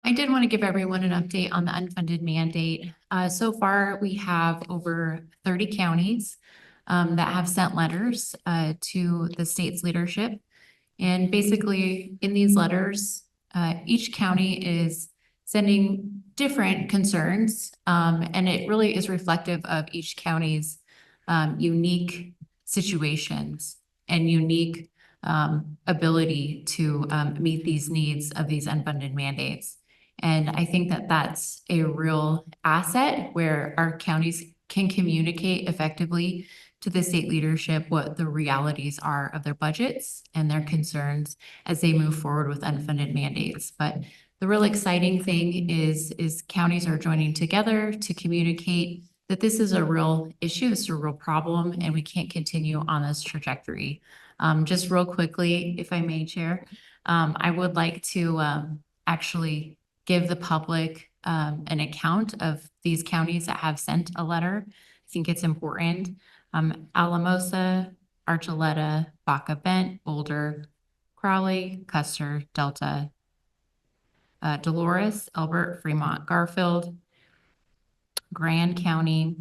I did want to give everyone an update on the unfunded mandate. So far, we have over 30 counties that have sent letters to the state's leadership. And basically, in these letters, each county is sending different concerns, and it really is reflective of each county's unique situations and unique ability to meet these needs of these unfunded mandates. And I think that that's a real asset where our counties can communicate effectively to the state leadership what the realities are of their budgets and their concerns as they move forward with unfunded mandates. But the real exciting thing is counties are joining together to communicate that this is a real issue, it's a real problem, and we can't continue on this trajectory. Just real quickly, if I may, Chair, I would like to actually give the public an account of these counties that have sent a letter. I think it's important. Alamosa, Archuleta, Baca Bent, Boulder, Crowley, Custer, Delta, Dolores, Elbert, Fremont, Garfield, Grand County,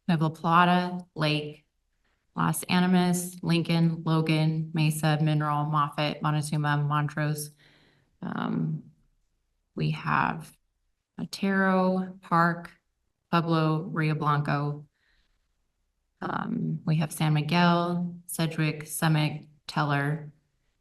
Puebla Plata, Lake, Los Animas, Lincoln, Logan, Mesa, Mineral, Moffett, Montezuma, Montrose. We have Otero, Park, Pueblo, Rio Blanco. We have San Miguel, Sedgwick, Summit, Teller.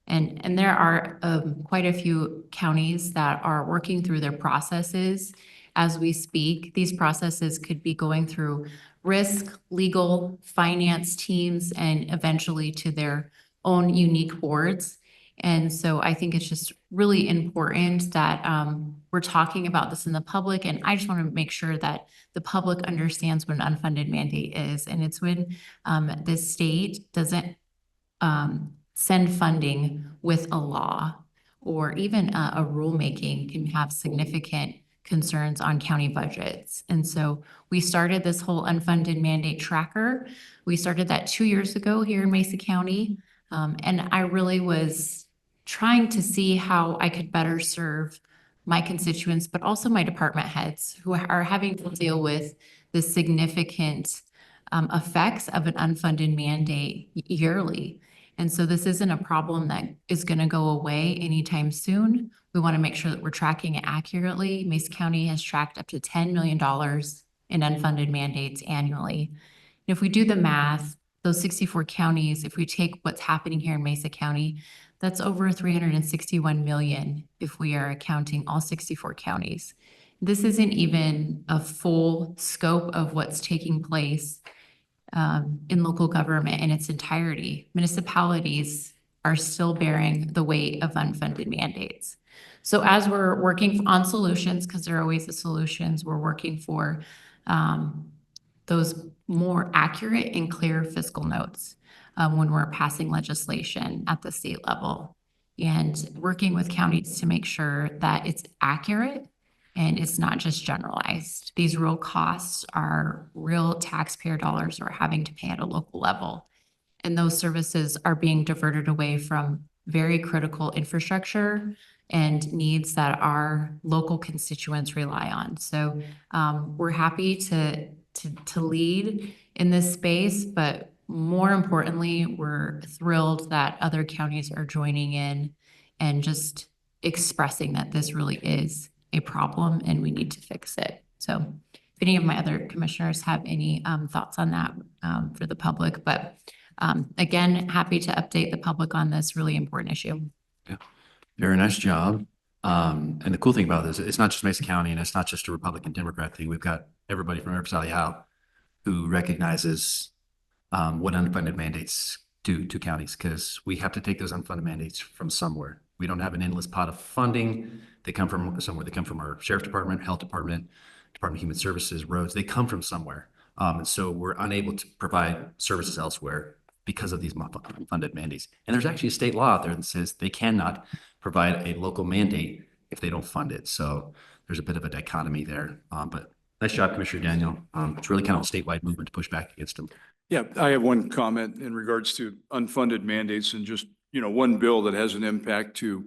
And there are quite a few counties that are working through their processes as we speak. These processes could be going through risk, legal, finance teams, and eventually to their own unique boards. And so I think it's just really important that we're talking about this in the public. And I just want to make sure that the public understands what an unfunded mandate is. And it's when the state doesn't send funding with a law or even a rulemaking can have significant concerns on county budgets. And so we started this whole unfunded mandate tracker. We started that 2 years ago here in Mesa County. And I really was trying to see how I could better serve my constituents, but also my department heads who are having to deal with the significant effects of an unfunded mandate yearly. And so this isn't a problem that is going to go away anytime soon. We want to make sure that we're tracking it accurately. Mesa County has tracked up to $10 million in unfunded mandates annually. And if we do the math, those 64 counties, if we take what's happening here in Mesa County, that's over 361 million if we are accounting all 64 counties. This isn't even a full scope of what's taking place in local government in its entirety. Municipalities are still bearing the weight of unfunded mandates. So as we're working on solutions, because there are always the solutions, we're working for those more accurate and clear fiscal notes when we're passing legislation at the state level and working with counties to make sure that it's accurate and it's not just generalized. These real costs are real taxpayer dollars we're having to pay at a local level. And those services are being diverted away from very critical infrastructure and needs that our local constituents rely on. So we're happy to lead in this space, but more importantly, we're thrilled that other counties are joining in and just expressing that this really is a problem and we need to fix it. So if any of my other commissioners have any thoughts on that for the public, but again, happy to update the public on this really important issue. Yeah, very nice job. And the cool thing about this, it's not just Mesa County and it's not just a Republican Democrat thing. We've got everybody from every side of the aisle who recognizes what unfunded mandates do to counties, because we have to take those unfunded mandates from somewhere. We don't have an endless pot of funding. They come from somewhere. They come from our sheriff's department, health department, Department of Human Services, roads. They come from somewhere. And so we're unable to provide services elsewhere because of these unfunded mandates. And there's actually a state law out there that says they cannot provide a local mandate if they don't fund it. So there's a bit of a dichotomy there. But nice job, Commissioner Daniel. It's really kind of a statewide movement to push back against them. Yeah, I have one comment in regards to unfunded mandates and just, one bill that has an impact to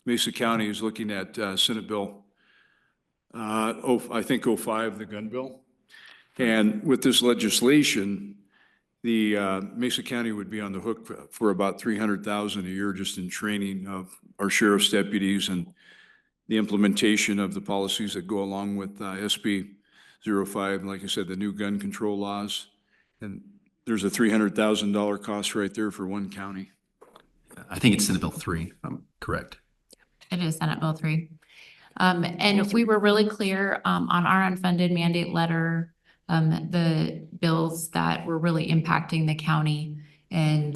Mesa County is looking at Senate Bill, I think '05, the gun bill. And with this legislation, the Mesa County would be on the hook for about 300,000 a year just in training of our sheriff's deputies and the implementation of the policies that go along with SB 05, and like I said, the new gun control laws. And there's a $300,000 cost right there for one county. I think it's Senate Bill 3, if I'm correct. It is Senate Bill 3. And we were really clear on our unfunded mandate letter, the bills that were really impacting the county. And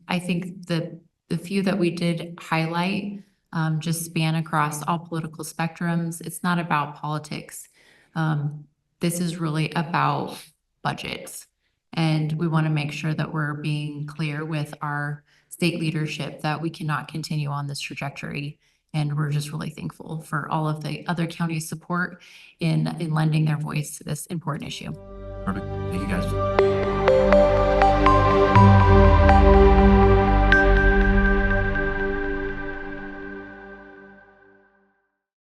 I think the few that we did highlight just span across all political spectrums. It's not about politics. This is really about budgets. And we want to make sure that we're being clear with our state leadership that we cannot continue on this trajectory. And we're just really thankful for all of the other counties' support in lending their voice to this important issue. Perfect. Thank you, guys.